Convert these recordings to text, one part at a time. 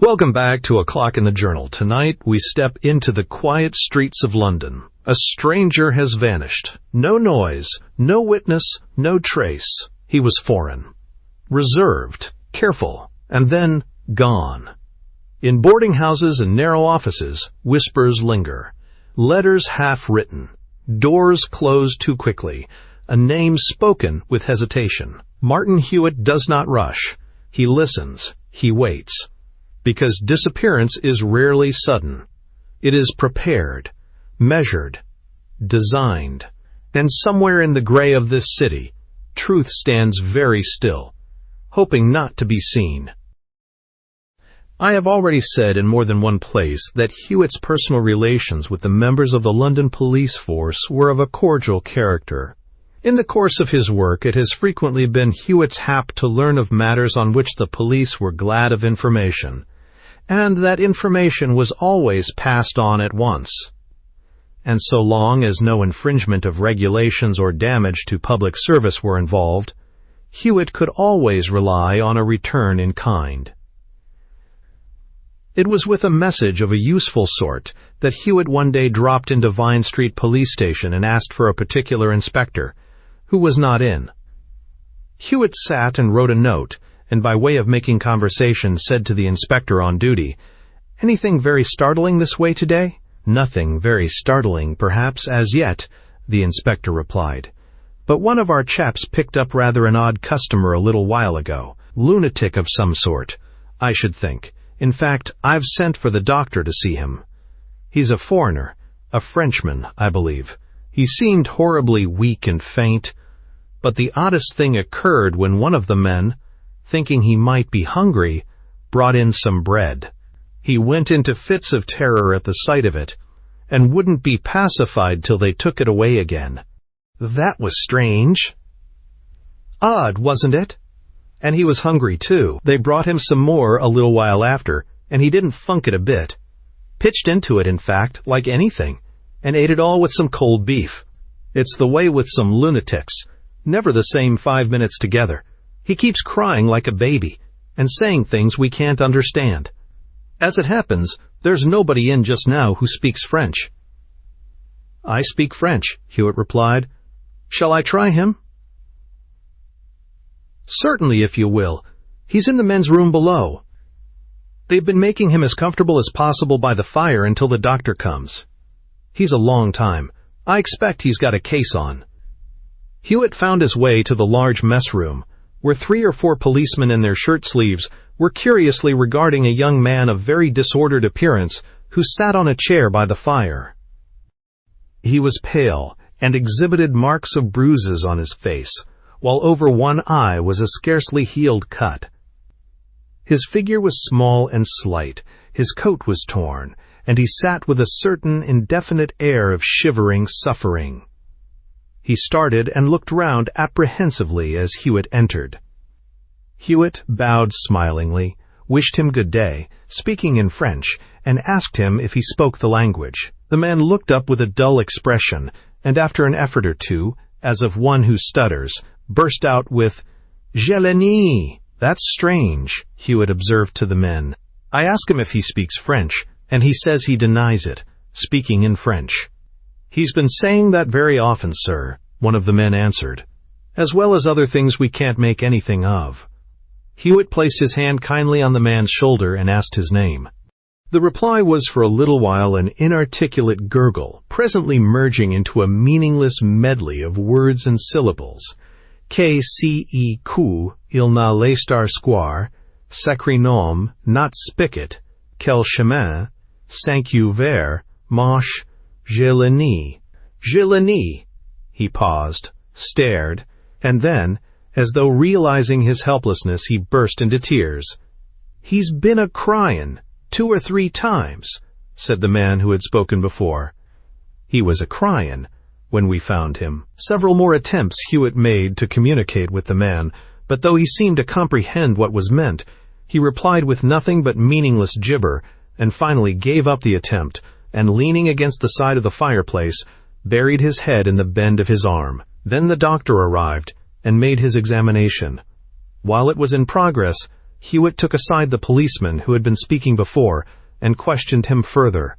Welcome back to O'Clock in the Journal. Tonight, we step into the quiet streets of London. A stranger has vanished. No noise, no witness, no trace. He was foreign, reserved, careful, and then gone. In boarding houses and narrow offices, whispers linger. Letters half-written. Doors closed too quickly. A name spoken with hesitation. Martin Hewitt does not rush. He listens. He waits. Because disappearance is rarely sudden. It is prepared, measured, designed. And somewhere in the gray of this city, truth stands very still, hoping not to be seen. I have already said in more than one place that Hewitt's personal relations with the members of the London police force were of a cordial character. In the course of his work, it has frequently been Hewitt's hap to learn of matters on which the police were glad of information, and that information was always passed on at once. And so long as no infringement of regulations or damage to public service were involved, Hewitt could always rely on a return in kind. It was with a message of a useful sort that Hewitt one day dropped into Vine Street Police Station and asked for a particular inspector, who was not in. Hewitt sat and wrote a note, and by way of making conversation said to the inspector on duty, "Anything very startling this way today?" "Nothing very startling, perhaps, as yet," the inspector replied. "But one of our chaps picked up rather an odd customer a little while ago. Lunatic of some sort, I should think. In fact, I've sent for the doctor to see him. He's a foreigner, a Frenchman, I believe. He seemed horribly weak and faint. But the oddest thing occurred when one of the men, thinking he might be hungry, brought in some bread. He went into fits of terror at the sight of it, and wouldn't be pacified till they took it away again. That was strange. Odd, wasn't it? And he was hungry, too. They brought him some more a little while after, and he didn't funk it a bit. Pitched into it, in fact, like anything, and ate it all with some cold beef. It's the way with some lunatics. Never the same 5 minutes together. He keeps crying like a baby, and saying things we can't understand. As it happens, there's nobody in just now who speaks French." "I speak French," Hewitt replied. "Shall I try him?" "Certainly, if you will. He's in the men's room below. They've been making him as comfortable as possible by the fire until the doctor comes. He's a long time. I expect he's got a case on." Hewitt found his way to the large mess room, where 3 or 4 policemen in their shirt sleeves were curiously regarding a young man of very disordered appearance who sat on a chair by the fire. He was pale and exhibited marks of bruises on his face, while over one eye was a scarcely healed cut. His figure was small and slight, his coat was torn, and he sat with a certain indefinite air of shivering suffering. He started and looked round apprehensively as Hewitt entered. Hewitt bowed smilingly, wished him good day, speaking in French, and asked him if he spoke the language. The man looked up with a dull expression, and after an effort or two, as of one who stutters, burst out with, "Je l'ai nie." "That's strange," Hewitt observed to the men. "I ask him if he speaks French, and he says he denies it, speaking in French." "He's been saying that very often, sir," one of the men answered, "as well as other things we can't make anything of." Hewitt placed his hand kindly on the man's shoulder and asked his name. The reply was for a little while an inarticulate gurgle, presently merging into a meaningless medley of words and syllables. "Que il n'a l'estar square, sacré nom, not spigot, quel chemin, 5 ouvert, manche, je l'ai nie." Je l'ai nie. He paused, stared, and then, as though realizing his helplessness, he burst into tears. "He's been a-cryin' 2 or 3 times, said the man who had spoken before. "He was a-cryin' when we found him." Several more attempts Hewitt made to communicate with the man, but though he seemed to comprehend what was meant, he replied with nothing but meaningless gibber, and finally gave up the attempt, and leaning against the side of the fireplace, buried his head in the bend of his arm. Then the doctor arrived and made his examination. While it was in progress, Hewitt took aside the policeman who had been speaking before and questioned him further.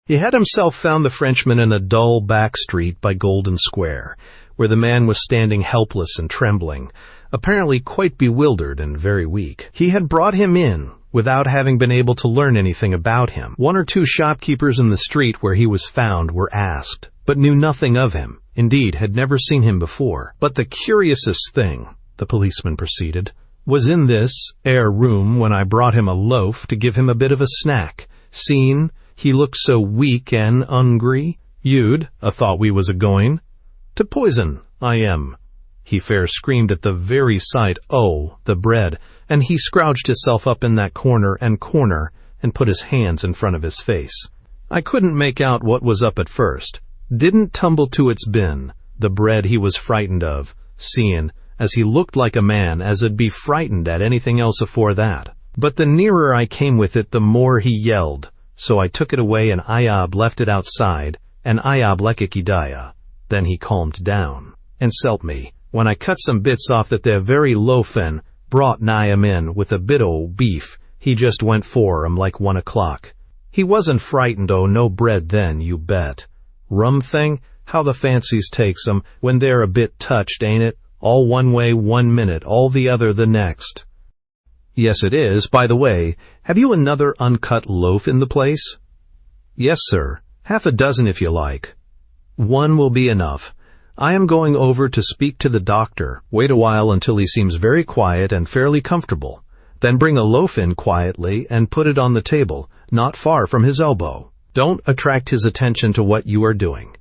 He had himself found the Frenchman in a dull back street by Golden Square, where the man was standing helpless and trembling, apparently quite bewildered and very weak. He had brought him in without having been able to learn anything about him. 1 or 2 shopkeepers in the street where he was found were asked, but knew nothing of him, indeed had never seen him before. But the curiousest thing, the policeman proceeded, was in this room when I brought him a loaf to give him a bit of a snack, seeing he looked so weak and hungry. You'd thought we was a-going to poison, I am. He fair screamed at the very sight, the bread, and he scrouged himself up in that corner and put his hands in front of his face. I couldn't make out what was up at first. Didn't tumble to its bin, the bread he was frightened of, seeing as he looked like a man as 'ud be frightened at anything else afore that. But the nearer I came with it, the more he yelled, so I took it away and Iob left it outside, and Iob lekikidaya. Then he calmed down, and selt me, when I cut some bits off that there very loaf and brought nigh 'em in with a bit o' beef, he just went for 'em like 1 o'clock. He wasn't frightened o' no bread then, you bet. Rum thing, how the fancies takes 'em when they're a bit touched, ain't it? All one way 1 minute, all the other the next. Yes, it is. By the way, have you another uncut loaf in the place? Yes, sir. 1/2 dozen if you like. 1 will be enough. I am going over to speak to the doctor. Wait a while until he seems very quiet and fairly comfortable. Then bring a loaf in quietly and put it on the table, not far from his elbow. Don't attract his attention to what you are doing.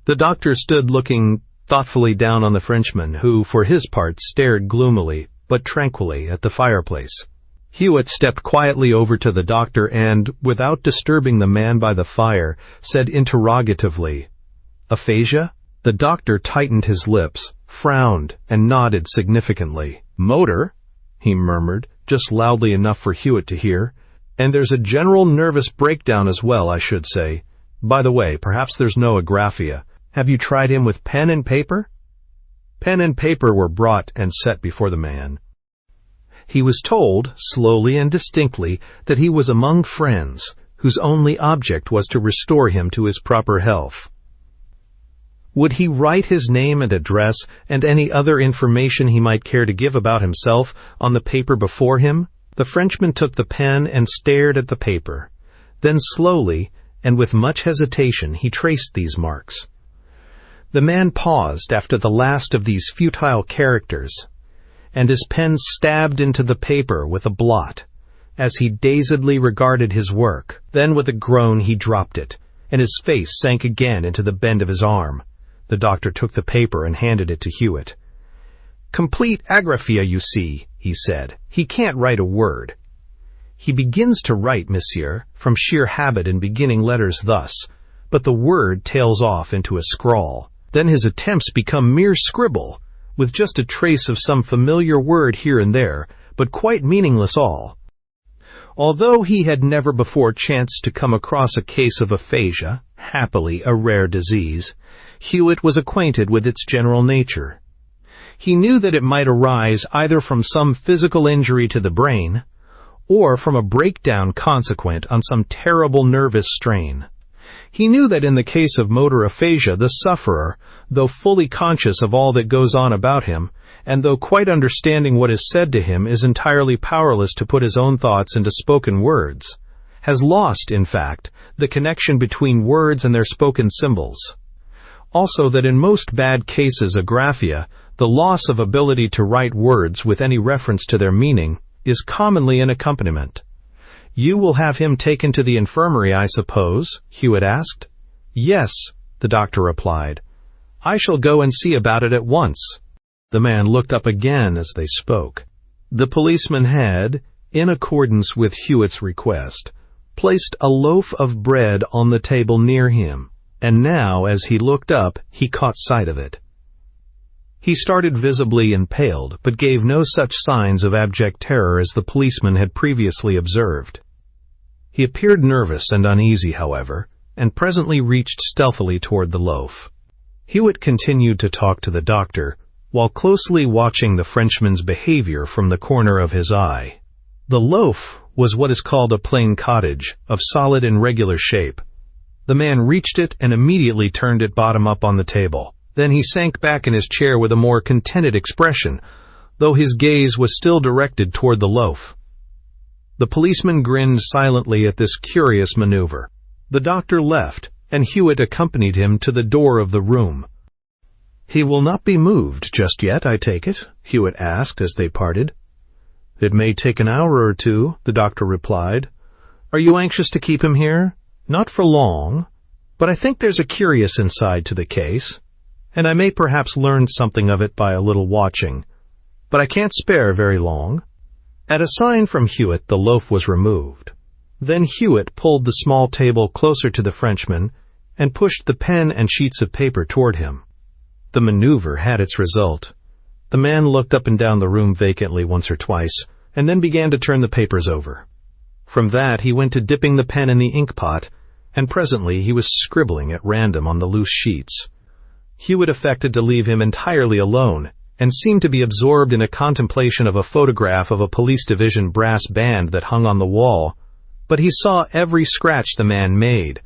The doctor stood looking thoughtfully down on the Frenchman, who, for his part, stared gloomily but tranquilly at the fireplace. Hewitt stepped quietly over to the doctor and, without disturbing the man by the fire, said interrogatively, "Aphasia?" The doctor tightened his lips, frowned, and nodded significantly. "Motor?" he murmured, just loudly enough for Hewitt to hear. "And there's a general nervous breakdown as well, I should say. By the way, perhaps there's no agraphia. Have you tried him with pen and paper?" Pen and paper were brought and set before the man. He was told, slowly and distinctly, that he was among friends, whose only object was to restore him to his proper health. Would he write his name and address, and any other information he might care to give about himself, on the paper before him? The Frenchman took the pen and stared at the paper. Then slowly, and with much hesitation, he traced these marks. The man paused after the last of these futile characters, and his pen stabbed into the paper with a blot, as he dazedly regarded his work. Then with a groan he dropped it, and his face sank again into the bend of his arm. The doctor took the paper and handed it to Hewitt. "Complete agraphia, you see," he said. "He can't write a word. He begins to write, monsieur, from sheer habit in beginning letters thus, but the word tails off into a scrawl. Then his attempts become mere scribble, with just a trace of some familiar word here and there, but quite meaningless all." Although he had never before chanced to come across a case of aphasia, happily a rare disease, Hewitt was acquainted with its general nature. He knew that it might arise either from some physical injury to the brain, or from a breakdown consequent on some terrible nervous strain. He knew that in the case of motor aphasia, the sufferer, though fully conscious of all that goes on about him, and though quite understanding what is said to him, is entirely powerless to put his own thoughts into spoken words, has lost, in fact, the connection between words and their spoken symbols. Also that in most bad cases agraphia, the loss of ability to write words with any reference to their meaning, is commonly an accompaniment. "You will have him taken to the infirmary, I suppose?" Hewitt asked. "Yes," the doctor replied. "I shall go and see about it at once." The man looked up again as they spoke. The policeman had, in accordance with Hewitt's request, placed a loaf of bread on the table near him, and now, as he looked up, he caught sight of it. He started visibly impaled, but gave no such signs of abject terror as the policeman had previously observed. He appeared nervous and uneasy, however, and presently reached stealthily toward the loaf. Hewitt continued to talk to the doctor, while closely watching the Frenchman's behavior from the corner of his eye. The loaf was what is called a plain cottage, of solid and regular shape. The man reached it and immediately turned it bottom up on the table. Then he sank back in his chair with a more contented expression, though his gaze was still directed toward the loaf. The policeman grinned silently at this curious maneuver. The doctor left, and Hewitt accompanied him to the door of the room. "He will not be moved just yet, I take it?" Hewitt asked as they parted. "It may take an hour or two," the doctor replied. "Are you anxious to keep him here?" "Not for long, but I think there's a curious inside to the case, and I may perhaps learn something of it by a little watching, but I can't spare very long." At a sign from Hewitt, the loaf was removed. Then Hewitt pulled the small table closer to the Frenchman and pushed the pen and sheets of paper toward him. The maneuver had its result. The man looked up and down the room vacantly once or twice, and then began to turn the papers over. From that he went to dipping the pen in the ink pot, and presently he was scribbling at random on the loose sheets. Hewitt affected to leave him entirely alone, and seemed to be absorbed in a contemplation of a photograph of a police division brass band that hung on the wall, but he saw every scratch the man made.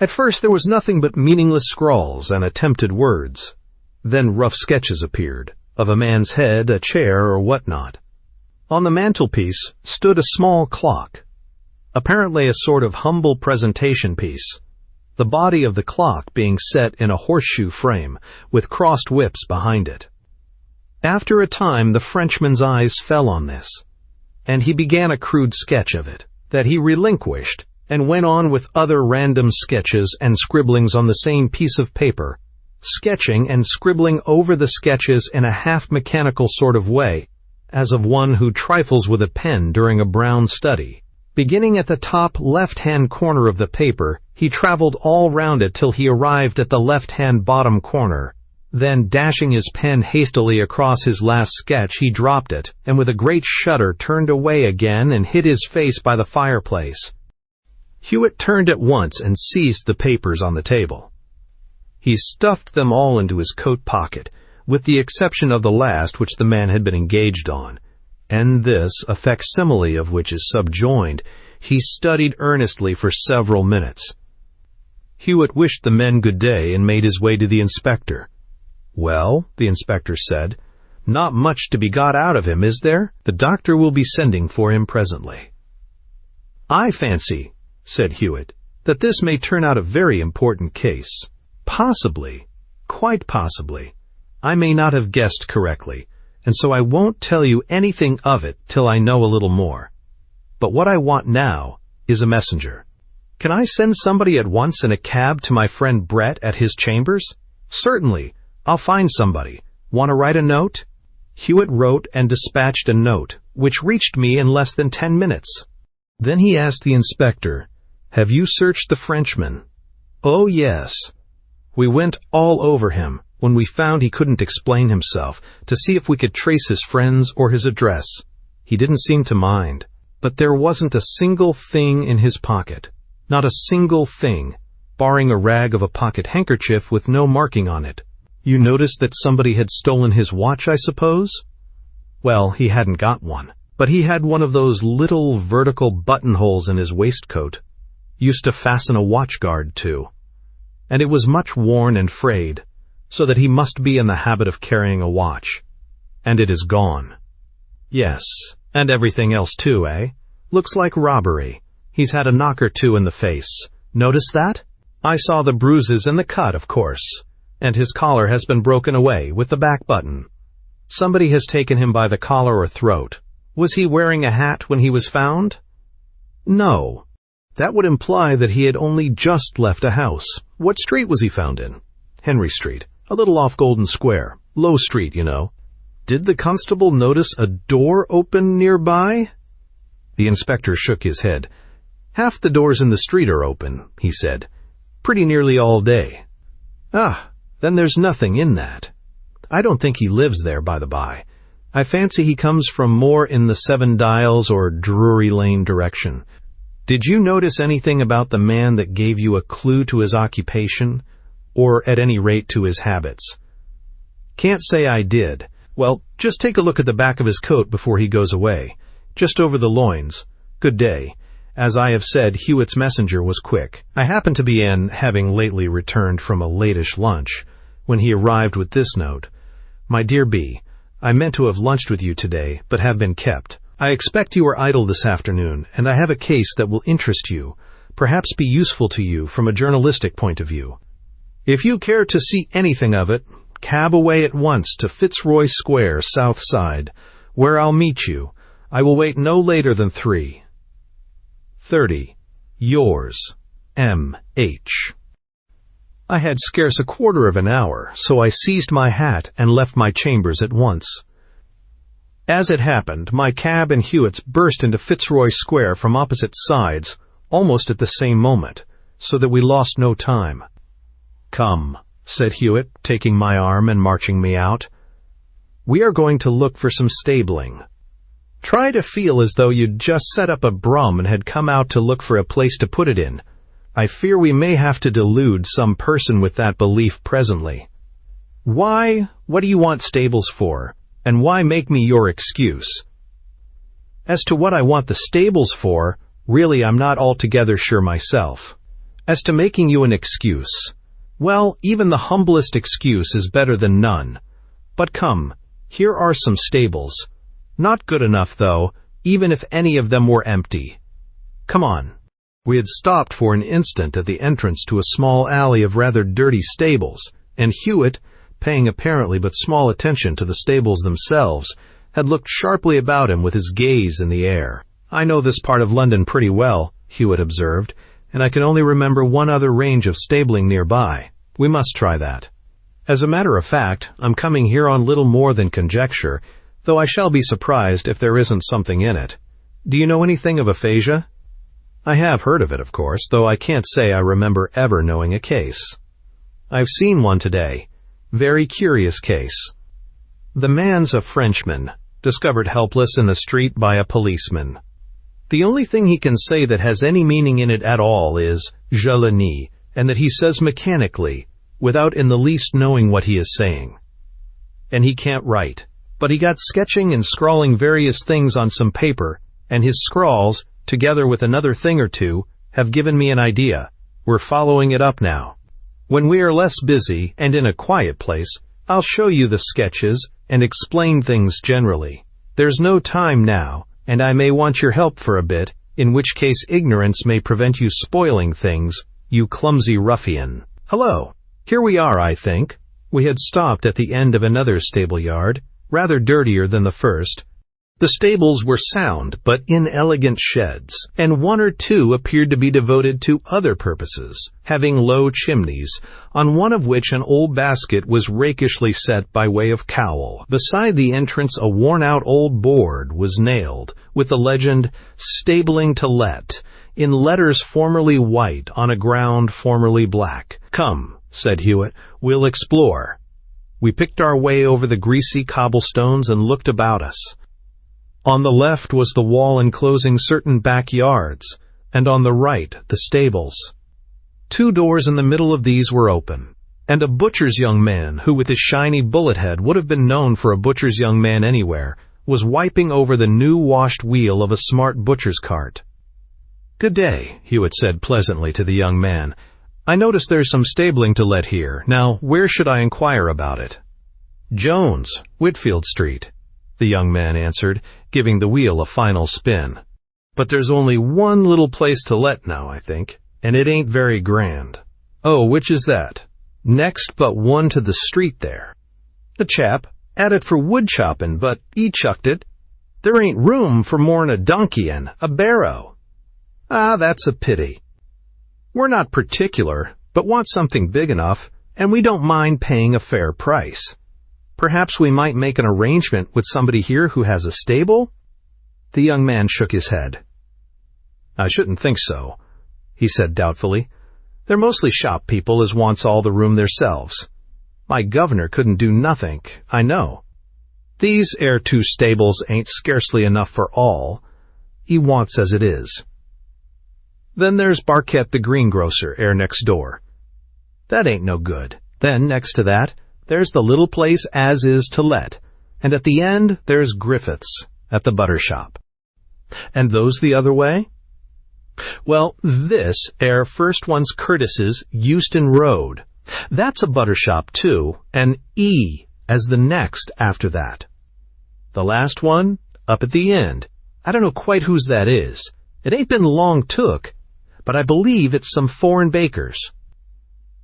At first there was nothing but meaningless scrawls and attempted words. Then rough sketches appeared, of a man's head, a chair, or what-not. On the mantelpiece stood a small clock, apparently a sort of humble presentation piece, the body of the clock being set in a horseshoe frame, with crossed whips behind it. After a time the Frenchman's eyes fell on this, and he began a crude sketch of it, that he relinquished, and went on with other random sketches and scribblings on the same piece of paper, sketching and scribbling over the sketches in a half-mechanical sort of way, as of one who trifles with a pen during a brown study. Beginning at the top left-hand corner of the paper, he traveled all round it till he arrived at the left-hand bottom corner. Then, dashing his pen hastily across his last sketch, he dropped it, and with a great shudder turned away again and hid his face by the fireplace. Hewitt turned at once and seized the papers on the table. He stuffed them all into his coat pocket, with the exception of the last which the man had been engaged on, and this, a facsimile of which is subjoined, he studied earnestly for several minutes. Hewitt wished the men good day and made his way to the inspector. "Well," the inspector said, "not much to be got out of him, is there? The doctor will be sending for him presently." "I fancy," said Hewitt, "that this may turn out a very important case. Possibly, quite possibly, I may not have guessed correctly, and so I won't tell you anything of it till I know a little more. But what I want now is a messenger. Can I send somebody at once in a cab to my friend Brett at his chambers?" "Certainly. I'll find somebody. Want to write a note?" Hewitt wrote and dispatched a note, which reached me in less than 10 minutes. Then he asked the inspector, "Have you searched the Frenchman?" "Oh, yes. We went all over him, when we found he couldn't explain himself, to see if we could trace his friends or his address. He didn't seem to mind, but there wasn't a single thing in his pocket. Not a single thing, barring a rag of a pocket handkerchief with no marking on it. You noticed that somebody had stolen his watch, I suppose?" "Well, he hadn't got one, but he had one of those little vertical buttonholes in his waistcoat. Used to fasten a watch guard to. And it was much worn and frayed, so that he must be in the habit of carrying a watch. And it is gone." "Yes, and everything else too, eh? Looks like robbery. He's had a knock or two in the face. Notice that? I saw the bruises and the cut, of course. And his collar has been broken away with the back button. Somebody has taken him by the collar or throat. Was he wearing a hat when he was found?" "No. That would imply that he had only just left a house. What street was he found in?" "Henry Street, a little off Golden Square. Low Street, you know." "Did the constable notice a door open nearby?" The inspector shook his head. "Half the doors in the street are open," he said. "Pretty nearly all day." "Ah, then there's nothing in that. I don't think he lives there, by the by. I fancy he comes from more in the Seven Dials or Drury Lane direction. Did you notice anything about the man that gave you a clue to his occupation, or at any rate to his habits?" "Can't say I did." "Well, just take a look at the back of his coat before he goes away. just over the loins. Good day. As I have said, Hewitt's messenger was quick. I happened to be in, having lately returned from a latish lunch, when he arrived with this note. My dear B, I meant to have lunched with you today, but have been kept. I expect you are idle this afternoon, and I have a case that will interest you, perhaps be useful to you from a journalistic point of view. If you care to see anything of it, cab away at once to Fitzroy Square, South Side, where I'll meet you. I will wait no later than 3:30. Yours, M. H. I had scarce a quarter of an hour, so I seized my hat and left my chambers at once. As it happened, my cab and Hewitt's burst into Fitzroy Square from opposite sides, almost at the same moment, so that we lost no time. Come, said Hewitt, taking my arm and marching me out. We are going to look for some stabling. Try to feel as though you'd just set up a brougham and had come out to look for a place to put it in. I fear we may have to delude some person with that belief presently. Why? What do you want stables for? And why make me your excuse? As to what I want the stables for, really I'm not altogether sure myself. As to making you an excuse, well, even the humblest excuse is better than none. But come, here are some stables. Not good enough, though, even if any of them were empty. Come on. We had stopped for an instant at the entrance to a small alley of rather dirty stables, and Hewitt, paying apparently but small attention to the stables themselves, had looked sharply about him with his gaze in the air. I know this part of London pretty well, Hewitt observed, and I can only remember one other range of stabling nearby. We must try that. As a matter of fact, I'm coming here on little more than conjecture, though I shall be surprised if there isn't something in it. Do you know anything of aphasia? I have heard of it, of course, though I can't say I remember ever knowing a case. I've seen one today. Very curious case. The man's a Frenchman, discovered helpless in the street by a policeman. The only thing he can say that has any meaning in it at all is je le nie, and that he says mechanically, without in the least knowing what he is saying. And he can't write, but he got sketching and scrawling various things on some paper, and his scrawls, together with another thing or two, have given me an idea. We're following it up now. When we are less busy and in a quiet place, I'll show you the sketches and explain things generally. There's no time now, and I may want your help for a bit, in which case ignorance may prevent you spoiling things, you clumsy ruffian. Hello. Here we are, I think. We had stopped at the end of another stable yard, rather dirtier than the first. The stables were sound but inelegant sheds, and one or two appeared to be devoted to other purposes, having low chimneys, on one of which an old basket was rakishly set by way of cowl. Beside the entrance a worn-out old board was nailed, with the legend, "Stabling to Let," in letters formerly white on a ground formerly black. Come, said Hewitt, we'll explore. We picked our way over the greasy cobblestones and looked about us. On the left was the wall enclosing certain backyards, and on the right the stables. Two doors in the middle of these were open, and a butcher's young man, who with his shiny bullet head would have been known for a butcher's young man anywhere, was wiping over the new-washed wheel of a smart butcher's cart. Good day, Hewitt said pleasantly to the young man. I notice there's some stabling to let here. Now, where should I inquire about it? Jones, Whitfield Street, the young man answered, giving the wheel a final spin. But there's only one little place to let now, I think, and it ain't very grand. Oh, which is that? Next but one to the street there. The chap had it for wood choppin', but he chucked it. There ain't room for more'n a donkey and a barrow. Ah, that's a pity. We're not particular, but want something big enough, and we don't mind paying a fair price. Perhaps we might make an arrangement with somebody here who has a stable? The young man shook his head. I shouldn't think so, he said doubtfully. They're mostly shop people as wants all the room theirselves. My governor couldn't do nothink, I know. These 'ere two stables ain't scarcely enough for all. He wants as it is. Then there's Barquette the greengrocer, next door. That ain't no good. Then, next to that, there's the little place as is to let, and at the end there's Griffith's, at the butter shop. And those the other way? Well, this air first one's Curtis's Euston Road. That's a butter shop too, and E as the next after that. The last one, up at the end. I don't know quite whose that is. It ain't been long took, but I believe it's some foreign bakers.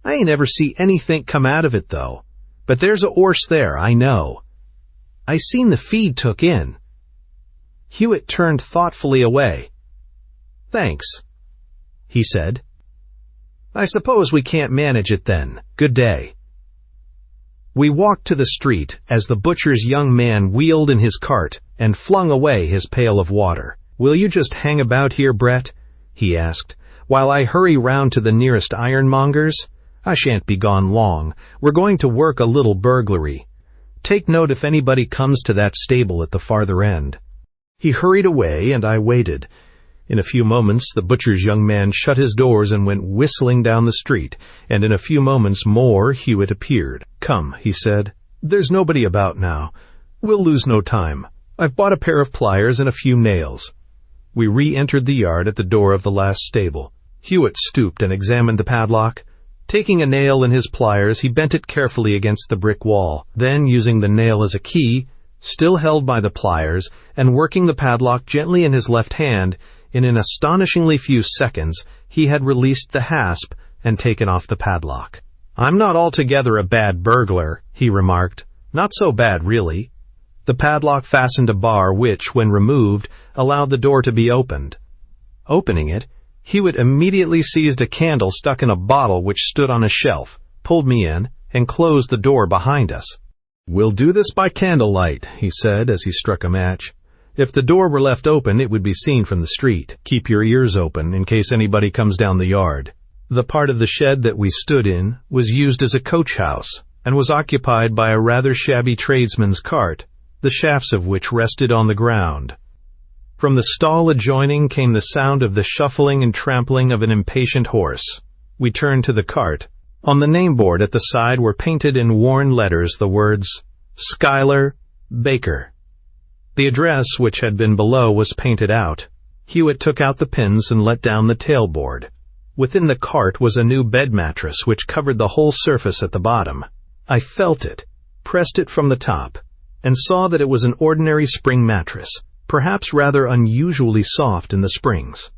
I ain't ever see anything come out of it, though. But there's a 'orse there, I know. I seen the feed took in. Hewitt turned thoughtfully away. Thanks, he said. I suppose we can't manage it then. Good day. We walked to the street as the butcher's young man wheeled in his cart and flung away his pail of water. Will you just hang about here, Brett? He asked, while I hurry round to the nearest ironmonger's. I shan't be gone long. We're going to work a little burglary. Take note if anybody comes to that stable at the farther end. He hurried away, and I waited. In a few moments, the butcher's young man shut his doors and went whistling down the street, and in a few moments more Hewitt appeared. Come, he said. There's nobody about now. We'll lose no time. I've bought a pair of pliers and a few nails. We re-entered the yard at the door of the last stable. Hewitt stooped and examined the padlock. Taking a nail in his pliers, he bent it carefully against the brick wall. Then, using the nail as a key, still held by the pliers, and working the padlock gently in his left hand, in an astonishingly few seconds, he had released the hasp and taken off the padlock. I'm not altogether a bad burglar, he remarked. Not so bad, really. The padlock fastened a bar which, when removed, allowed the door to be opened. Opening it, Hewitt immediately seized a candle stuck in a bottle which stood on a shelf, pulled me in, and closed the door behind us. We'll do this by candlelight, he said as he struck a match. If the door were left open, it would be seen from the street. Keep your ears open in case anybody comes down the yard. The part of the shed that we stood in was used as a coach house, and was occupied by a rather shabby tradesman's cart, the shafts of which rested on the ground. From the stall adjoining came the sound of the shuffling and trampling of an impatient horse. We turned to the cart. On the name-board at the side were painted in worn letters the words, Schuyler, Baker. The address, which had been below, was painted out. Hewitt took out the pins and let down the tailboard. Within the cart was a new bed mattress which covered the whole surface at the bottom. I felt it, pressed it from the top, and saw that it was an ordinary spring mattress, perhaps rather unusually soft in the springs.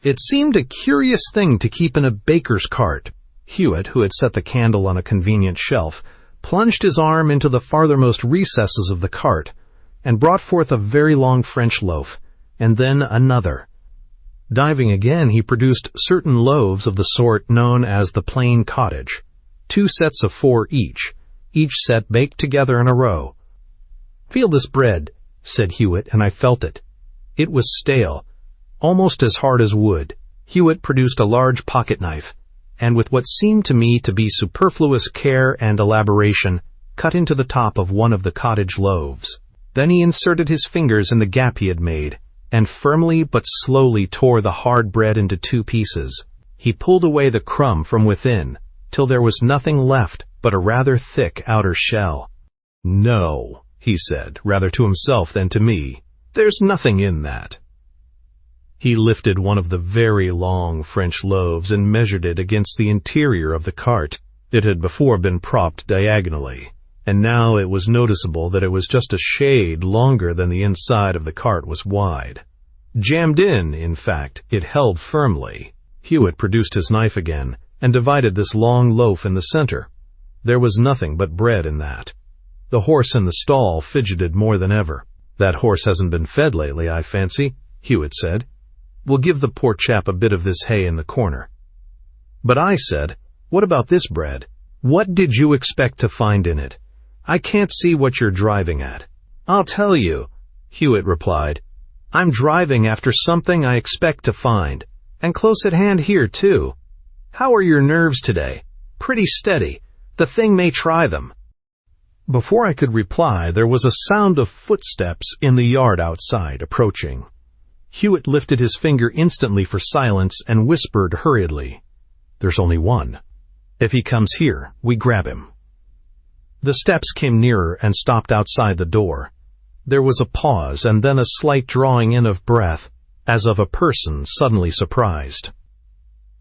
It seemed a curious thing to keep in a baker's cart. Hewitt, who had set the candle on a convenient shelf, plunged his arm into the farthermost recesses of the cart, and brought forth a very long French loaf, and then another. Diving again, he produced certain loaves of the sort known as the plain cottage, 2 sets of 4 each set baked together in a row. Feel this bread, said Hewitt, and I felt it. It was stale, almost as hard as wood. Hewitt produced a large pocket knife, and with what seemed to me to be superfluous care and elaboration, cut into the top of one of the cottage loaves. Then he inserted his fingers in the gap he had made, and firmly but slowly tore the hard bread into 2 pieces. He pulled away the crumb from within, till there was nothing left but a rather thick outer shell. No, he said, rather to himself than to me. There's nothing in that. He lifted one of the very long French loaves and measured it against the interior of the cart. It had before been propped diagonally, and now it was noticeable that it was just a shade longer than the inside of the cart was wide. Jammed in fact, it held firmly. Hewitt produced his knife again, and divided this long loaf in the center. There was nothing but bread in that. The horse in the stall fidgeted more than ever. That horse hasn't been fed lately, I fancy, Hewitt said. We'll give the poor chap a bit of this hay in the corner. But I said, what about this bread? What did you expect to find in it? I can't see what you're driving at. I'll tell you, Hewitt replied. I'm driving after something I expect to find, and close at hand here, too. How are your nerves today? Pretty steady. The thing may try them. Before I could reply, there was a sound of footsteps in the yard outside, approaching. Hewitt lifted his finger instantly for silence and whispered hurriedly, There's only one. If he comes here, we grab him. The steps came nearer and stopped outside the door. There was a pause and then a slight drawing in of breath, as of a person suddenly surprised.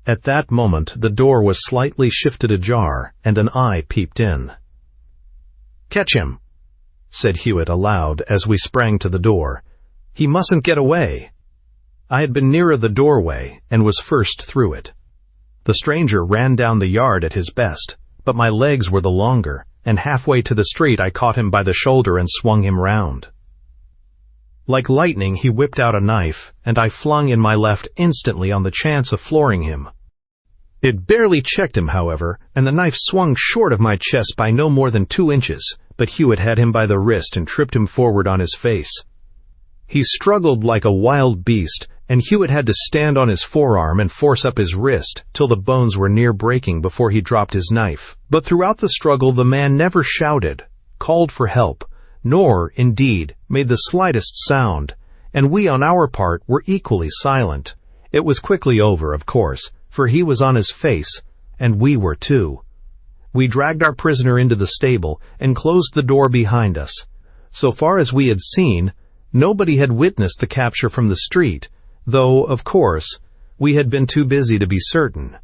At that moment the door was slightly shifted ajar, and an eye peeped in. "Catch him," said Hewitt aloud as we sprang to the door. "He mustn't get away." I had been nearer the doorway and was first through it. The stranger ran down the yard at his best, but my legs were the longer, and halfway to the street I caught him by the shoulder and swung him round. Like lightning he whipped out a knife, and I flung in my left instantly on the chance of flooring him. It barely checked him, however, and the knife swung short of my chest by no more than 2 inches, but Hewitt had him by the wrist and tripped him forward on his face. He struggled like a wild beast, and Hewitt had to stand on his forearm and force up his wrist till the bones were near breaking before he dropped his knife. But throughout the struggle the man never shouted, called for help, nor, indeed, made the slightest sound, and we on our part were equally silent. It was quickly over, of course, for he was on his face, and we were too. We dragged our prisoner into the stable and closed the door behind us. So far as we had seen, nobody had witnessed the capture from the street, though, of course, we had been too busy to be certain.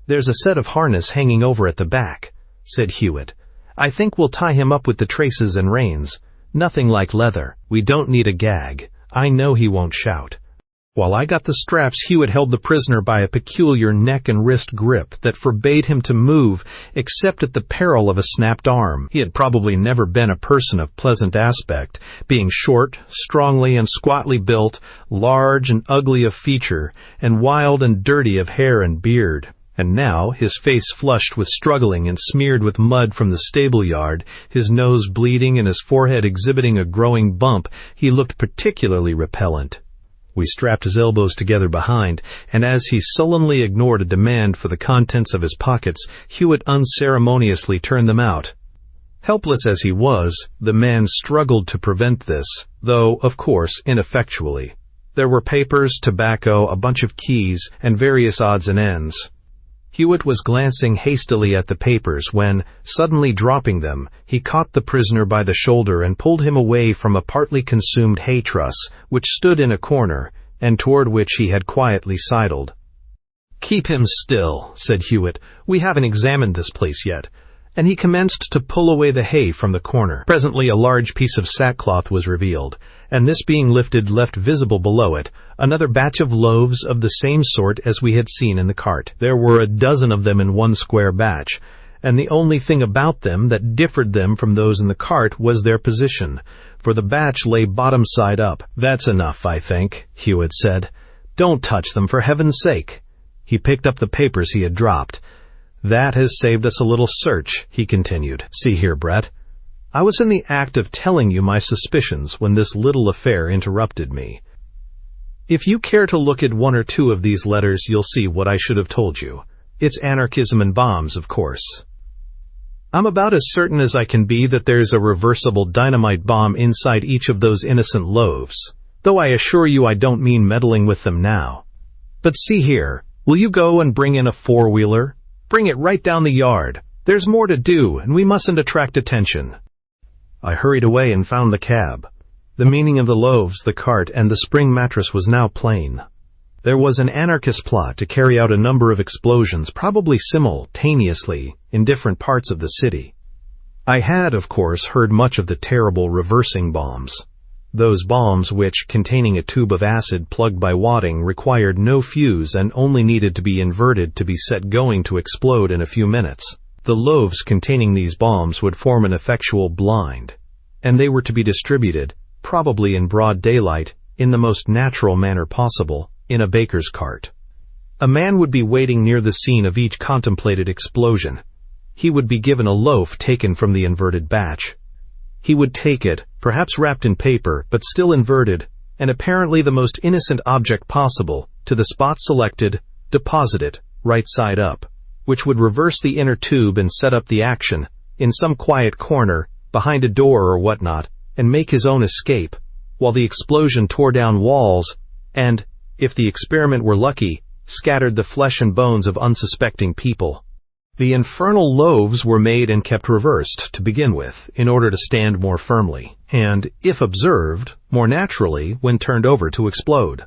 "There's a set of harness hanging over at the back," said Hewitt. "I think we'll tie him up with the traces and reins. Nothing like leather. We don't need a gag. I know he won't shout." While I got the straps, Hewitt held the prisoner by a peculiar neck and wrist grip that forbade him to move except at the peril of a snapped arm. He had probably never been a person of pleasant aspect, being short, strongly and squatly built, large and ugly of feature, and wild and dirty of hair and beard. And now, his face flushed with struggling and smeared with mud from the stable yard, his nose bleeding and his forehead exhibiting a growing bump, he looked particularly repellent. We strapped his elbows together behind, and as he sullenly ignored a demand for the contents of his pockets, Hewitt unceremoniously turned them out. Helpless as he was, the man struggled to prevent this, though, of course, ineffectually. There were papers, tobacco, a bunch of keys, and various odds and ends. Hewitt was glancing hastily at the papers when, suddenly dropping them, he caught the prisoner by the shoulder and pulled him away from a partly consumed hay truss, which stood in a corner, and toward which he had quietly sidled. "Keep him still," said Hewitt. "We haven't examined this place yet." And he commenced to pull away the hay from the corner. Presently a large piece of sackcloth was revealed, and this being lifted left visible below it another batch of loaves of the same sort as we had seen in the cart. There were a dozen of them in one square batch, and the only thing about them that differed them from those in the cart was their position, for the batch lay bottom side up. "That's enough, I think," Hewitt said. "Don't touch them, for heaven's sake." He picked up the papers he had dropped. "That has saved us a little search," he continued. "See here, Brett. I was in the act of telling you my suspicions when this little affair interrupted me. If you care to look at 1 or 2 of these letters, you'll see what I should have told you. It's anarchism and bombs, of course. I'm about as certain as I can be that there's a reversible dynamite bomb inside each of those innocent loaves, though I assure you I don't mean meddling with them now. But see here, will you go and bring in a 4-wheeler? Bring it right down the yard. There's more to do, and we mustn't attract attention." I hurried away and found the cab. The meaning of the loaves, the cart, and the spring mattress was now plain. There was an anarchist plot to carry out a number of explosions, probably simultaneously, in different parts of the city. I had, of course, heard much of the terrible reversing bombs. Those bombs which, containing a tube of acid plugged by wadding, required no fuse and only needed to be inverted to be set going to explode in a few minutes. The loaves containing these bombs would form an effectual blind, and they were to be distributed, probably in broad daylight, in the most natural manner possible, in a baker's cart. A man would be waiting near the scene of each contemplated explosion. He would be given a loaf taken from the inverted batch. He would take it, perhaps wrapped in paper, but still inverted, and apparently the most innocent object possible, to the spot selected, deposit it, right side up, which would reverse the inner tube and set up the action, in some quiet corner, behind a door or whatnot, and make his own escape, while the explosion tore down walls and, if the experiment were lucky, scattered the flesh and bones of unsuspecting people. The infernal loaves were made and kept reversed to begin with, in order to stand more firmly, and, if observed, more naturally when turned over to explode.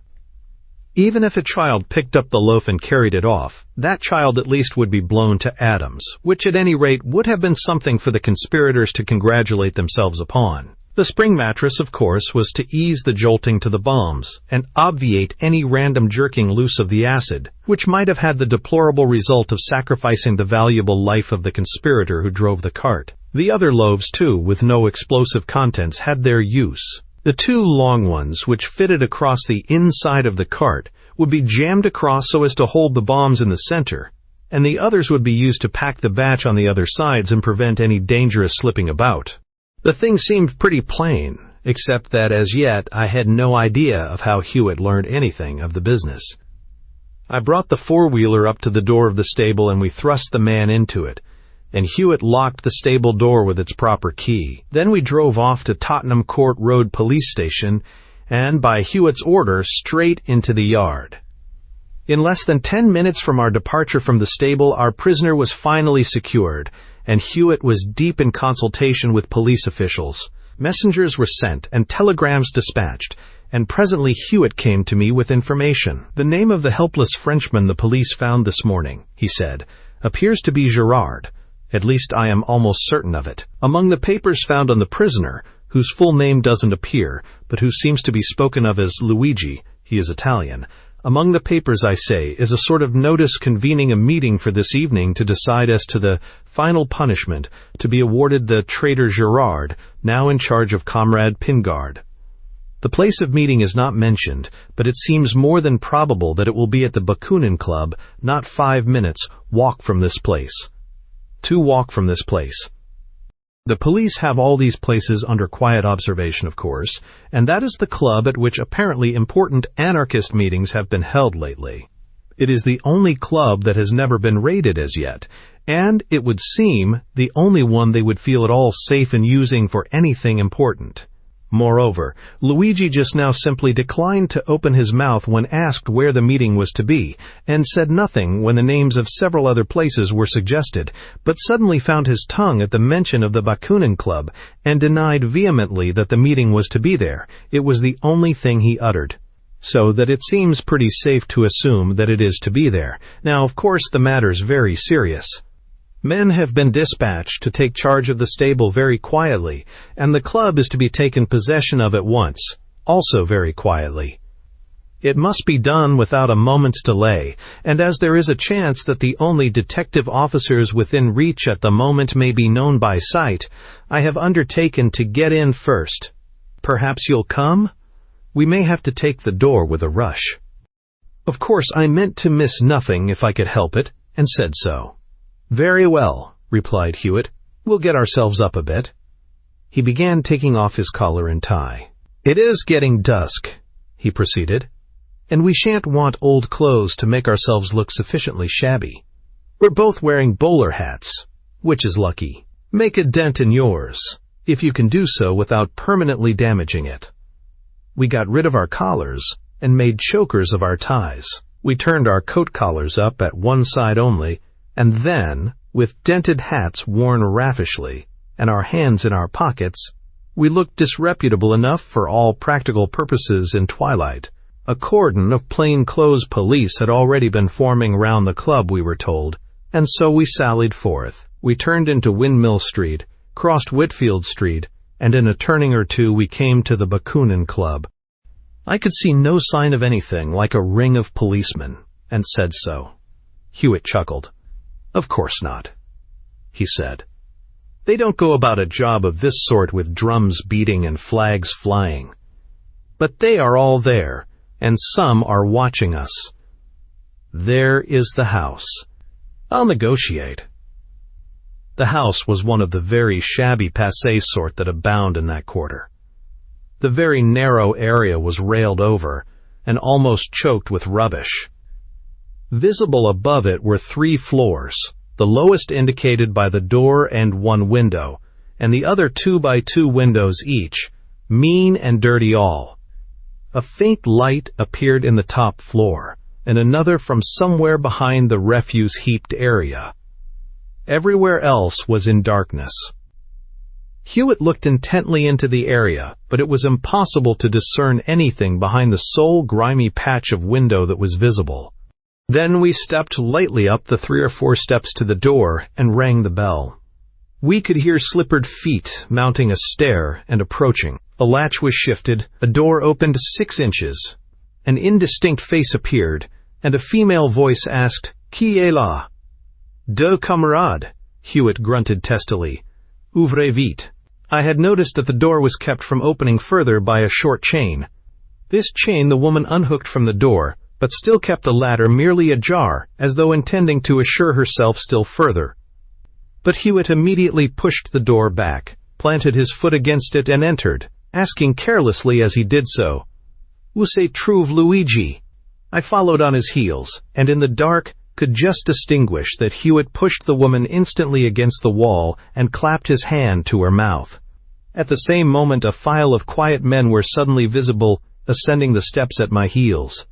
Even if a child picked up the loaf and carried it off, that child at least would be blown to atoms, which at any rate would have been something for the conspirators to congratulate themselves upon. The spring mattress, of course, was to ease the jolting to the bombs and obviate any random jerking loose of the acid, which might have had the deplorable result of sacrificing the valuable life of the conspirator who drove the cart. The other loaves, too, with no explosive contents, had their use. The two long ones, which fitted across the inside of the cart, would be jammed across so as to hold the bombs in the center, and the others would be used to pack the batch on the other sides and prevent any dangerous slipping about. The thing seemed pretty plain, except that as yet I had no idea of how Hewitt learned anything of the business. I brought the four-wheeler up to the door of the stable and we thrust the man into it, and Hewitt locked the stable door with its proper key. Then we drove off to Tottenham Court Road Police Station and, by Hewitt's order, straight into the yard. In less than 10 minutes from our departure from the stable, our prisoner was finally secured, and Hewitt was deep in consultation with police officials. Messengers were sent and telegrams dispatched, and presently Hewitt came to me with information. "The name of the helpless Frenchman the police found this morning," he said, "appears to be Gerard. At least I am almost certain of it. Among the papers found on the prisoner, whose full name doesn't appear, but who seems to be spoken of as Luigi, he is Italian, among the papers, I say, is a sort of notice convening a meeting for this evening to decide as to the final punishment to be awarded the traitor Gerard, now in charge of Comrade Pingard. The place of meeting is not mentioned, but it seems more than probable that it will be at the Bakunin Club, not 5 minutes' walk from this place. 2 walk from this place. The police have all these places under quiet observation, of course, and that is the club at which apparently important anarchist meetings have been held lately. It is the only club that has never been raided as yet, and, it would seem, the only one they would feel at all safe in using for anything important. Moreover, Luigi just now simply declined to open his mouth when asked where the meeting was to be, and said nothing when the names of several other places were suggested, but suddenly found his tongue at the mention of the Bakunin Club, and denied vehemently that the meeting was to be there. It was the only thing he uttered. So that it seems pretty safe to assume that it is to be there. Now, of course, the matter's very serious. Men have been dispatched to take charge of the stable very quietly, and the club is to be taken possession of at once, also very quietly. It must be done without a moment's delay, and as there is a chance that the only detective officers within reach at the moment may be known by sight, I have undertaken to get in first. Perhaps you'll come? We may have to take the door with a rush." Of course, I meant to miss nothing if I could help it, and said so. "Very well," replied Hewitt. "We'll get ourselves up a bit." He began taking off his collar and tie. "It is getting dusk," he proceeded, "and we shan't want old clothes to make ourselves look sufficiently shabby. We're both wearing bowler hats, which is lucky. Make a dent in yours, if you can do so without permanently damaging it." We got rid of our collars and made chokers of our ties. We turned our coat collars up at one side only, and then, with dented hats worn raffishly, and our hands in our pockets, we looked disreputable enough for all practical purposes in twilight. A cordon of plain-clothes police had already been forming round the club, we were told, and so we sallied forth. We turned into Windmill Street, crossed Whitfield Street, and in a turning or two we came to the Bakunin Club. I could see no sign of anything like a ring of policemen, and said so. Hewitt chuckled. "Of course not," he said. "They don't go about a job of this sort with drums beating and flags flying. But they are all there, and some are watching us. There is the house. I'll negotiate." The house was one of the very shabby passé sort that abound in that quarter. The very narrow area was railed over, and almost choked with rubbish. Visible above it were 3 floors, the lowest indicated by the door and 1 window, and the other 2 by 2 windows each, mean and dirty all. A faint light appeared in the top floor, and another from somewhere behind the refuse-heaped area. Everywhere else was in darkness. Hewitt looked intently into the area, but it was impossible to discern anything behind the sole grimy patch of window that was visible. Then we stepped lightly up the 3 or 4 steps to the door and rang the bell. We could hear slippered feet mounting a stair and approaching. A latch was shifted, a door opened 6 inches. An indistinct face appeared, and a female voice asked, "Qui est là?" "Deux camarades," Hewitt grunted testily. "Ouvrez vite." I had noticed that the door was kept from opening further by a short chain. This chain the woman unhooked from the door, but still kept the latter merely ajar, as though intending to assure herself still further. But Hewitt immediately pushed the door back, planted his foot against it, and entered, asking carelessly as he did so, "Où se trouve Luigi?" I followed on his heels, and in the dark could just distinguish that Hewitt pushed the woman instantly against the wall and clapped his hand to her mouth. At the same moment a file of quiet men were suddenly visible, ascending the steps at my heels.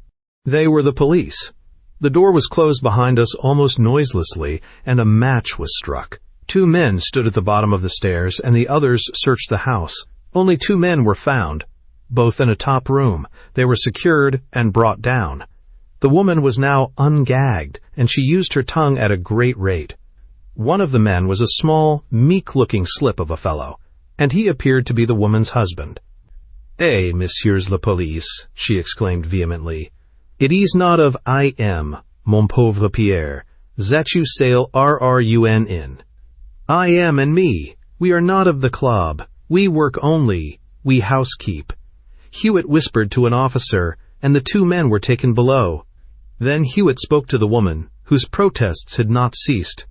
They were the police. The door was closed behind us almost noiselessly, and a match was struck. 2 men stood at the bottom of the stairs, and the others searched the house. Only 2 men were found, both in a top room. They were secured and brought down. The woman was now ungagged, and she used her tongue at a great rate. One of the men was a small, meek-looking slip of a fellow, and he appeared to be the woman's husband. "Eh, messieurs la police," she exclaimed vehemently. "It is not of I am, mon pauvre Pierre, that you sail RRUN in. I am and me, we are not of the club. We work only, we housekeep." Hewitt whispered to an officer, and the 2 men were taken below. Then Hewitt spoke to the woman, whose protests had not ceased.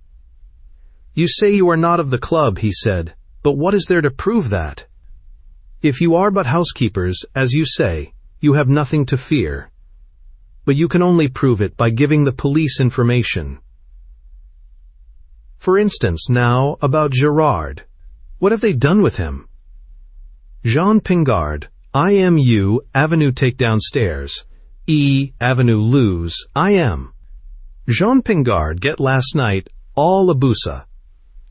"You say you are not of the club," he said, "but what is there to prove that? If you are but housekeepers, as you say, you have nothing to fear. But you can only prove it by giving the police information. For instance, now, about Gerard. What have they done with him?" "Jean Pingard, IMU, Avenue Take Downstairs. E, Avenue Lose, IM. Jean Pingard get last night all abusa,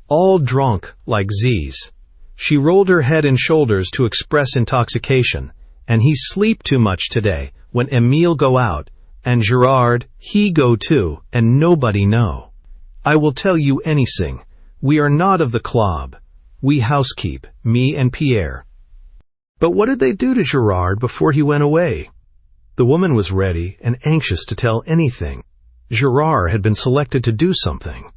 all drunk like Z's. She rolled her head and shoulders to express intoxication, and he sleep too much today when Emile go out, and Gerard, he go too, and nobody know. I will tell you anything. We are not of the club. We housekeep, me and Pierre." "But what did they do to Gerard before he went away?" The woman was ready and anxious to tell anything. Gerard had been selected to do something.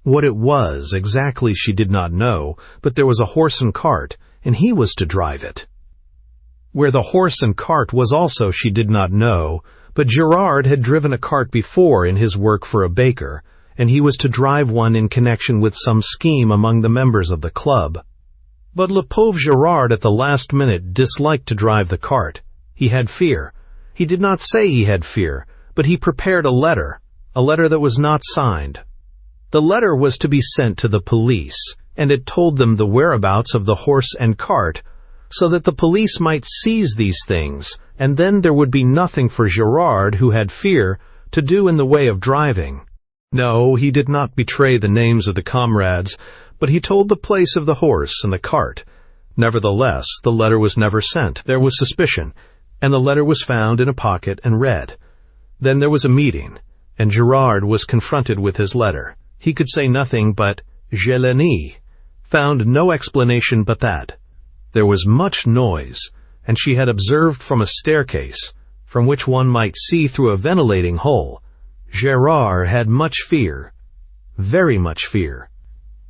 What it was exactly she did not know, but there was a horse and cart, and he was to drive it. Where the horse and cart was also she did not know, but Gerard had driven a cart before in his work for a baker, and he was to drive one in connection with some scheme among the members of the club. But le pauvre Gerard at the last minute disliked to drive the cart. He had fear. He did not say he had fear, but he prepared a letter that was not signed. The letter was to be sent to the police, and it told them the whereabouts of the horse and cart, so that the police might seize these things, and then there would be nothing for Gerard, who had fear, to do in the way of driving. No, he did not betray the names of the comrades, but he told the place of the horse and the cart. Nevertheless, the letter was never sent. There was suspicion, and the letter was found in a pocket and read. Then there was a meeting, and Gerard was confronted with his letter. He could say nothing but "Je l'ai nie," found no explanation but that. There was much noise, and she had observed from a staircase, from which one might see through a ventilating hole. Gerard had much fear, very much fear.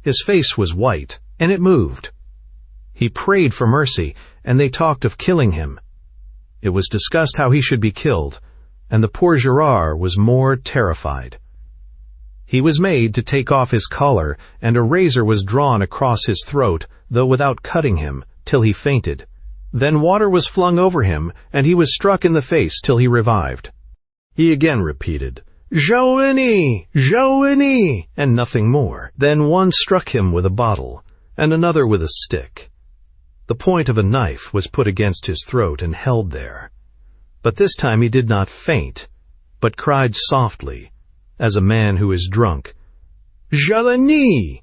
His face was white, and it moved. He prayed for mercy, and they talked of killing him. It was discussed how he should be killed, and the poor Gerard was more terrified. He was made to take off his collar, and a razor was drawn across his throat, though without cutting him, till he fainted. Then water was flung over him, and he was struck in the face till he revived. He again repeated, "Joanie! Joanie!" and nothing more. Then one struck him with a bottle, and another with a stick. The point of a knife was put against his throat and held there. But this time he did not faint, but cried softly, as a man who is drunk, Je le nie!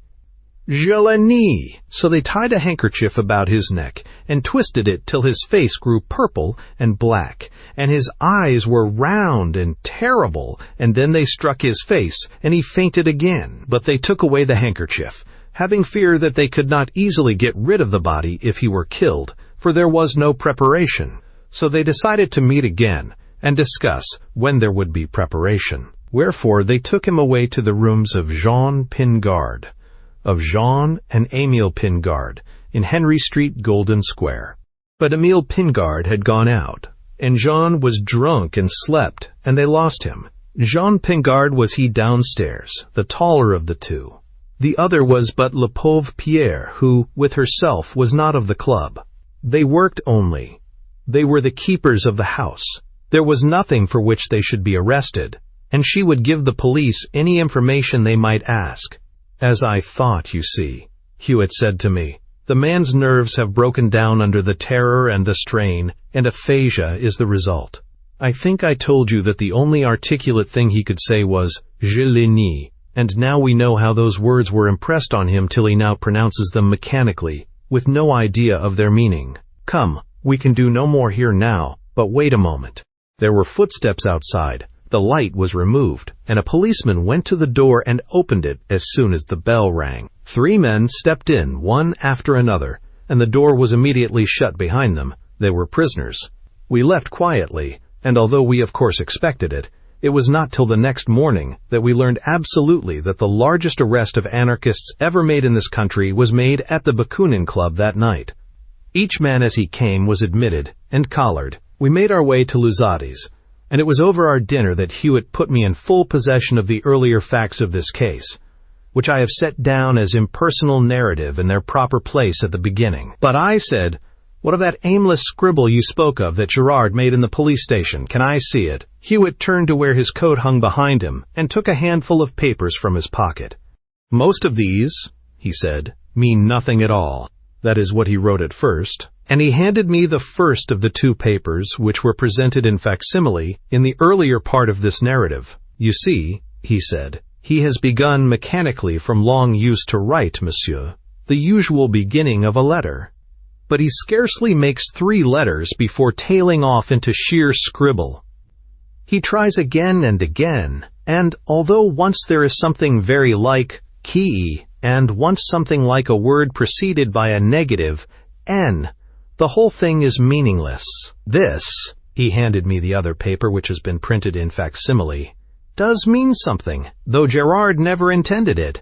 Je le nie! So they tied a handkerchief about his neck and twisted it till his face grew purple and black, and his eyes were round and terrible, and then they struck his face, and he fainted again. But they took away the handkerchief, having fear that they could not easily get rid of the body if he were killed, for there was no preparation. So they decided to meet again and discuss when there would be preparation. Wherefore they took him away to the rooms of Jean Pingard, of Jean and Émile Pingard, in Henry Street, Golden Square. But Émile Pingard had gone out, and Jean was drunk and slept, and they lost him. Jean Pingard was he downstairs, the taller of the two. The other was but Le Pauvre Pierre, who, with herself, was not of the club. They worked only. They were the keepers of the house. There was nothing for which they should be arrested, and she would give the police any information they might ask. As I thought, you see, Hewitt said to me, the man's nerves have broken down under the terror and the strain, and aphasia is the result. I think I told you that the only articulate thing he could say was, je le nie, and now we know how those words were impressed on him till he now pronounces them mechanically, with no idea of their meaning. Come, we can do no more here now, but wait a moment. There were footsteps outside. The light was removed, and a policeman went to the door and opened it as soon as the bell rang. 3 men stepped in, one after another, and the door was immediately shut behind them. They were prisoners. We left quietly, and although we of course expected it, it was not till the next morning that we learned absolutely that the largest arrest of anarchists ever made in this country was made at the Bakunin Club that night. Each man as he came was admitted and collared. We made our way to Luzzati's, and it was over our dinner that Hewitt put me in full possession of the earlier facts of this case, which I have set down as impersonal narrative in their proper place at the beginning. But I said, what of that aimless scribble you spoke of that Gerard made in the police station? Can I see it? Hewitt turned to where his coat hung behind him and took a handful of papers from his pocket. Most of these, he said, mean nothing at all. That is what he wrote at first. And he handed me the first of the 2 papers which were presented in facsimile in the earlier part of this narrative. You see, he said, he has begun mechanically from long use to write, monsieur, the usual beginning of a letter. But he scarcely makes 3 letters before tailing off into sheer scribble. He tries again and again, and although once there is something very like key, and once something like a word preceded by a negative, n, the whole thing is meaningless. This, he handed me the other paper which has been printed in facsimile, does mean something, though Gerard never intended it.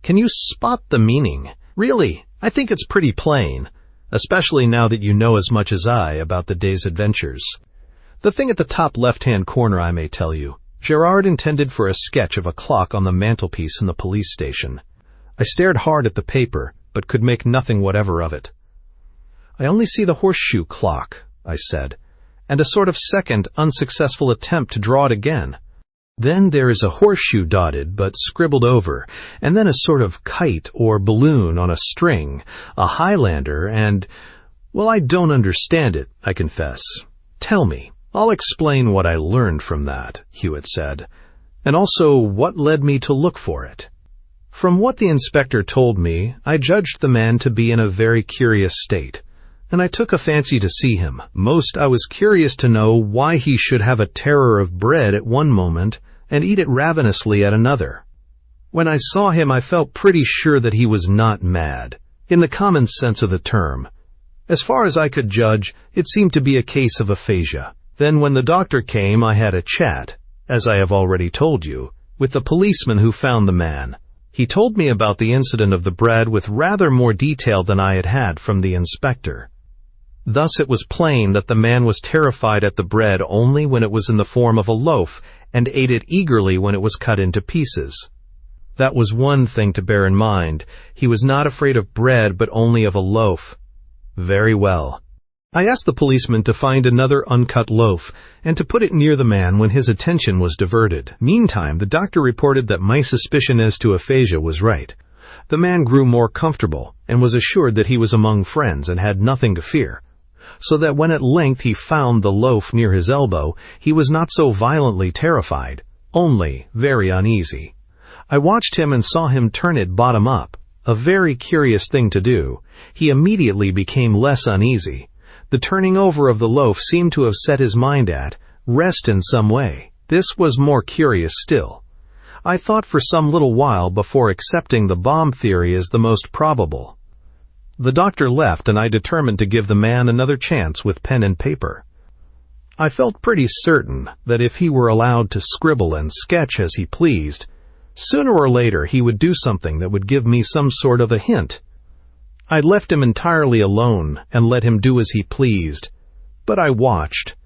Can you spot the meaning? Really, I think it's pretty plain, especially now that you know as much as I about the day's adventures. The thing at the top left-hand corner, I may tell you, Gerard intended for a sketch of a clock on the mantelpiece in the police station. I stared hard at the paper, but could make nothing whatever of it. I only see the horseshoe clock, I said, and a sort of second unsuccessful attempt to draw it again. Then there is a horseshoe dotted but scribbled over, and then a sort of kite or balloon on a string, a Highlander, and, well, I don't understand it, I confess. Tell me. I'll explain what I learned from that, Hewitt said, and also what led me to look for it. From what the inspector told me, I judged the man to be in a very curious state, and I took a fancy to see him. Most I was curious to know why he should have a terror of bread at one moment and eat it ravenously at another. When I saw him, I felt pretty sure that he was not mad, in the common sense of the term. As far as I could judge, it seemed to be a case of aphasia. Then when the doctor came, I had a chat, as I have already told you, with the policeman who found the man. He told me about the incident of the bread with rather more detail than I had had from the inspector. Thus it was plain that the man was terrified at the bread only when it was in the form of a loaf, and ate it eagerly when it was cut into pieces. That was one thing to bear in mind. He was not afraid of bread, but only of a loaf. Very well. I asked the policeman to find another uncut loaf, and to put it near the man when his attention was diverted. Meantime, the doctor reported that my suspicion as to aphasia was right. The man grew more comfortable, and was assured that he was among friends and had nothing to fear, so that when at length he found the loaf near his elbow, he was not so violently terrified, only very uneasy. I watched him and saw him turn it bottom up, a very curious thing to do. He immediately became less uneasy. The turning over of the loaf seemed to have set his mind at rest in some way. This was more curious still. I thought for some little while before accepting the bomb theory as the most probable. The doctor left, and I determined to give the man another chance with pen and paper. I felt pretty certain that if he were allowed to scribble and sketch as he pleased, sooner or later he would do something that would give me some sort of a hint. I left him entirely alone and let him do as he pleased, but I watched.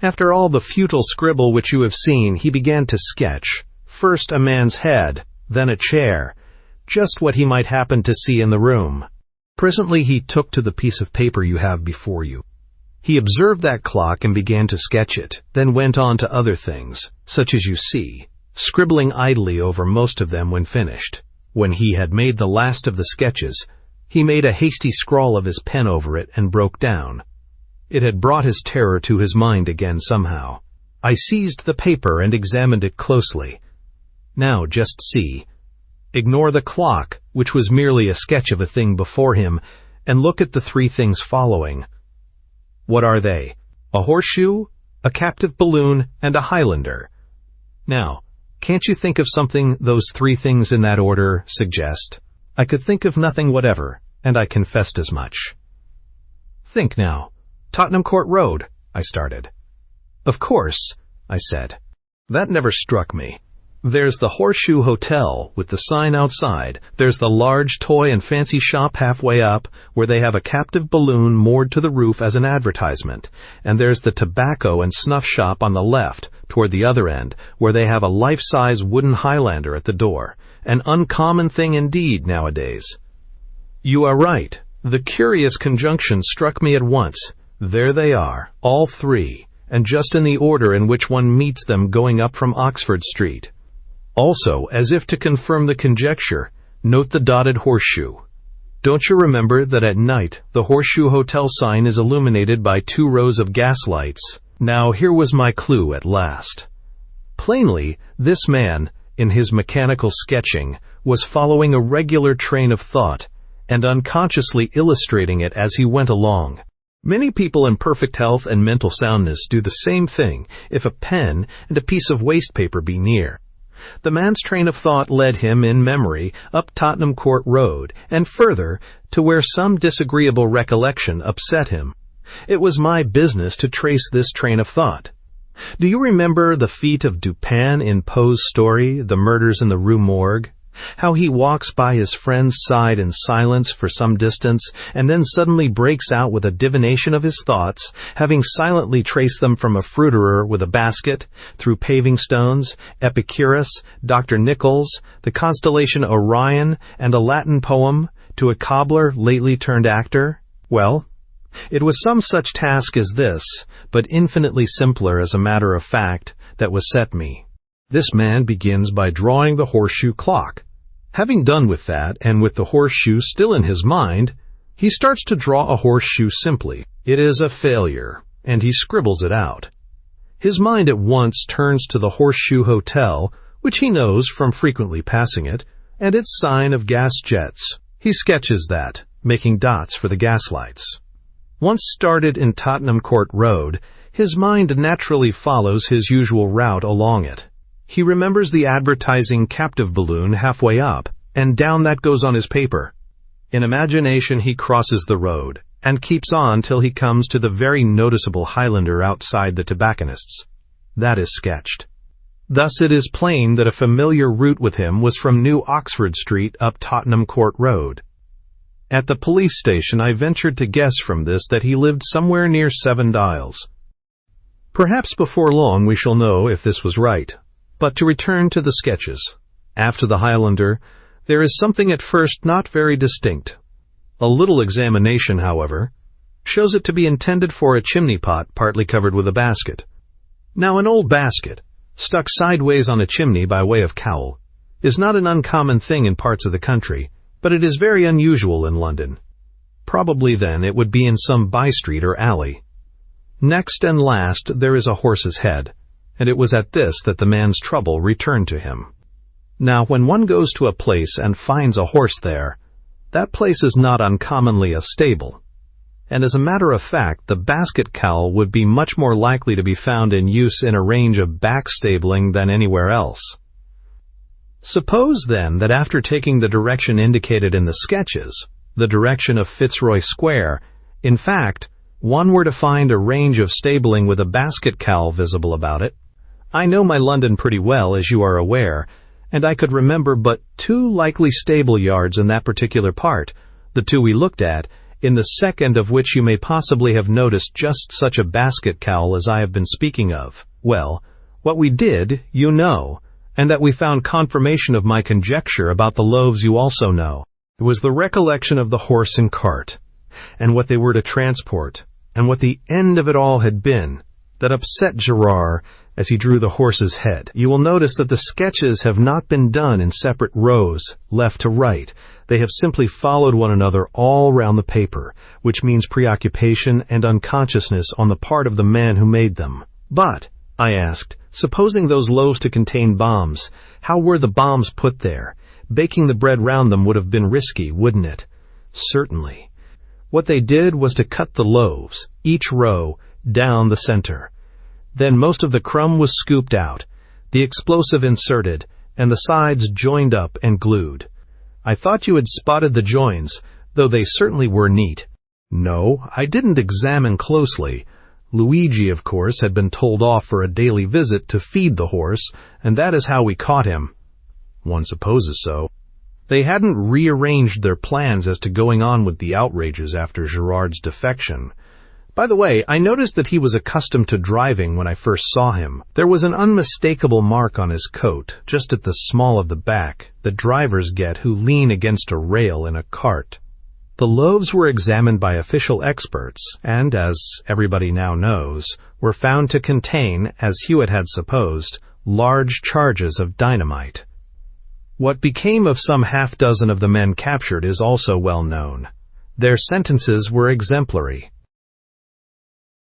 After all the futile scribble which you have seen, he began to sketch, first a man's head, then a chair, just what he might happen to see in the room. Presently he took to the piece of paper you have before you. He observed that clock and began to sketch it, then went on to other things, such as you see, scribbling idly over most of them when finished. When he had made the last of the sketches, he made a hasty scrawl of his pen over it and broke down. It had brought his terror to his mind again somehow. I seized the paper and examined it closely. Now just see. Ignore the clock, which was merely a sketch of a thing before him, and look at the three things following. What are they? A horseshoe, a captive balloon, and a Highlander. Now, can't you think of something those three things in that order suggest? I could think of nothing whatever, and I confessed as much. Think now. Tottenham Court Road, I started. Of course, I said. That never struck me. There's the Horseshoe Hotel with the sign outside. There's the large toy and fancy shop halfway up where they have a captive balloon moored to the roof as an advertisement. And there's the tobacco and snuff shop on the left toward the other end where they have a life-size wooden Highlander at the door. An uncommon thing indeed nowadays. You are right. The curious conjunction struck me at once. There they are, all three, and just in the order in which one meets them going up from Oxford Street. Also, as if to confirm the conjecture, note the dotted horseshoe. Don't you remember that at night the Horseshoe Hotel sign is illuminated by 2 rows of gas lights? Now here was my clue at last. Plainly, this man, in his mechanical sketching, was following a regular train of thought, and unconsciously illustrating it as he went along. Many people in perfect health and mental soundness do the same thing if a pen and a piece of waste paper be near. The man's train of thought led him in memory up Tottenham Court Road, and further, to where some disagreeable recollection upset him. It was my business to trace this train of thought. Do you remember the feat of Dupin in Poe's story, The Murders in the Rue Morgue? How he walks by his friend's side in silence for some distance, and then suddenly breaks out with a divination of his thoughts, having silently traced them from a fruiterer with a basket, through paving stones, Epicurus, Dr. Nichols, the constellation Orion, and a Latin poem, to a cobbler lately turned actor? Well, it was some such task as this, but infinitely simpler as a matter of fact, that was set me. This man begins by drawing the horseshoe clock. Having done with that, and with the horseshoe still in his mind, he starts to draw a horseshoe simply. It is a failure, and he scribbles it out. His mind at once turns to the Horseshoe Hotel, which he knows from frequently passing it, and its sign of gas jets. He sketches that, making dots for the gas lights. Once started in Tottenham Court Road, his mind naturally follows his usual route along it. He remembers the advertising captive balloon halfway up, and down that goes on his paper. In imagination he crosses the road, and keeps on till he comes to the very noticeable Highlander outside the tobacconist's. That is sketched. Thus it is plain that a familiar route with him was from New Oxford Street up Tottenham Court Road. At the police station I ventured to guess from this that he lived somewhere near 7 Dials. Perhaps before long we shall know if this was right. But to return to the sketches. After the Highlander, there is something at first not very distinct. A little examination, however, shows it to be intended for a chimney pot partly covered with a basket. Now an old basket, stuck sideways on a chimney by way of cowl, is not an uncommon thing in parts of the country, but it is very unusual in London. Probably then it would be in some by-street or alley. Next and last there is a horse's head, and it was at this that the man's trouble returned to him. Now, when one goes to a place and finds a horse there, that place is not uncommonly a stable. And as a matter of fact, the basket cowl would be much more likely to be found in use in a range of backstabling than anywhere else. Suppose, then, that after taking the direction indicated in the sketches, the direction of Fitzroy Square, in fact, one were to find a range of stabling with a basket cowl visible about it. I know my London pretty well, as you are aware, and I could remember but 2 likely stable yards in that particular part, the 2 we looked at, in the second of which you may possibly have noticed just such a basket cowl as I have been speaking of. Well, what we did, you know, and that we found confirmation of my conjecture about the loaves you also know. It was the recollection of the horse and cart, and what they were to transport, and what the end of it all had been, that upset Gerard as he drew the horse's head. You will notice that the sketches have not been done in separate rows, left to right. They have simply followed one another all round the paper, which means preoccupation and unconsciousness on the part of the man who made them. But, I asked, supposing those loaves to contain bombs, how were the bombs put there? Baking the bread round them would have been risky, wouldn't it? Certainly. What they did was to cut the loaves, each row, down the center. Then most of the crumb was scooped out, the explosive inserted, and the sides joined up and glued. I thought you had spotted the joins, though they certainly were neat. No, I didn't examine closely. Luigi, of course, had been told off for a daily visit to feed the horse, and that is how we caught him. One supposes so. They hadn't rearranged their plans as to going on with the outrages after Gerard's defection. By the way, I noticed that he was accustomed to driving when I first saw him. There was an unmistakable mark on his coat, just at the small of the back, that drivers get who lean against a rail in a cart. The loaves were examined by official experts, and, as everybody now knows, were found to contain, as Hewitt had supposed, large charges of dynamite. What became of some half-dozen of the men captured is also well known. Their sentences were exemplary.